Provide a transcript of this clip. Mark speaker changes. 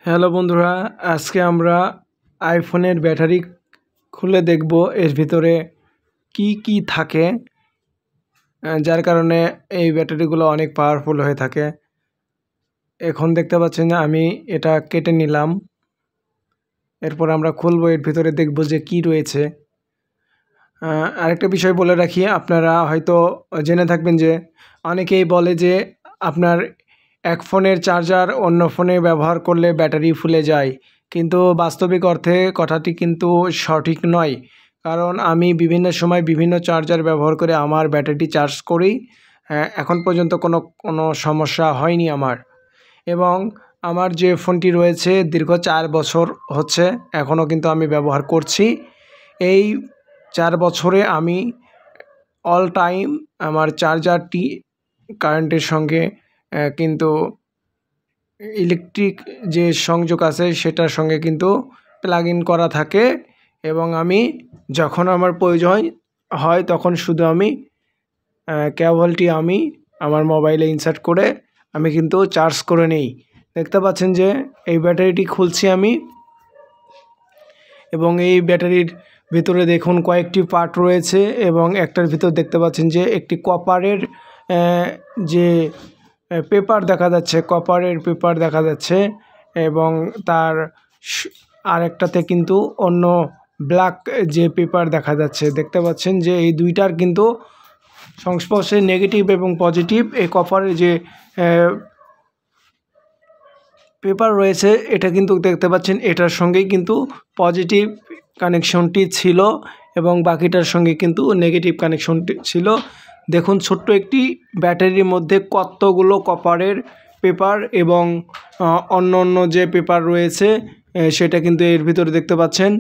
Speaker 1: Hello বন্ধুরা, আজকে আমরা আইফোনের ব্যাটারি খুলে দেখব এর ভিতরে কি কি থাকে, যার কারণে এই ব্যাটারিগুলো অনেক পাওয়ারফুল হয়ে থাকে। এখন দেখতে পাচ্ছেন আমি এটা কেটে নিলাম, এরপর আমরা খুলবো, এর ভিতরে দেখব যে কি রয়েছে। আরেকটা বিষয় বলে রাখি, আপনারা হয়তো জেনে থাকবেন যে অনেকেই বলে যে আপনার এক ফোনের চার্জার অন্য ফোনে ব্যবহার করলে ব্যাটারি ফুলে যায়, কিন্তু বাস্তবিক অর্থে কথাটি কিন্তু সঠিক নয়। কারণ আমি বিভিন্ন সময় বিভিন্ন চার্জার ব্যবহার করে আমার ব্যাটারিটি চার্জ করি, এখন পর্যন্ত কোনো সমস্যা হয়নি আমার। এবং আমার যে ফোনটি রয়েছে দীর্ঘ 4 বছর হচ্ছে, এখনও কিন্তু আমি ব্যবহার করছি। এই 4 বছরে আমি অল টাইম আমার চার্জারটি কারেন্টের সঙ্গে কিন্তু ইলেকট্রিক যে সংযোগ আছে সেটার সঙ্গে কিন্তু প্লাগ ইন করা থাকে, এবং আমি যখন আমার প্রয়োজন হয় তখন শুধু আমি কেবলটি আমি আমার মোবাইলে ইনসার্ট করে আমি কিন্তু চার্জ করে নিই। দেখতে পাচ্ছেন যে এই ব্যাটারিটি খুলছি আমি, এবং এই ব্যাটারির ভিতরে দেখুন কয়েকটি পার্ট রয়েছে, এবং একটার ভিতর দেখতে পাচ্ছেন যে একটি কপারের যে পেপার দেখা যাচ্ছে, কপারের পেপার দেখা যাচ্ছে, এবং তার আরেকটাতে কিন্তু অন্য ব্ল্যাক যে পেপার দেখা যাচ্ছে। দেখতে পাচ্ছেন যে এই দুইটার কিন্তু সংস্পর্শে নেগেটিভ এবং পজিটিভ এই কপারের যে পেপার রয়েছে এটা কিন্তু দেখতে পাচ্ছেন এটার সঙ্গেই কিন্তু পজিটিভ কানেকশনটি ছিল, এবং বাকিটার সঙ্গে কিন্তু নেগেটিভ কানেকশনটি ছিল। দেখুন ছোট্ট একটি ব্যাটারির মধ্যে কতগুলো কপারের পেপার এবং অন্য অন্য যে পেপার রয়েছে সেটা কিন্তু এর ভিতরে দেখতে পাচ্ছেন।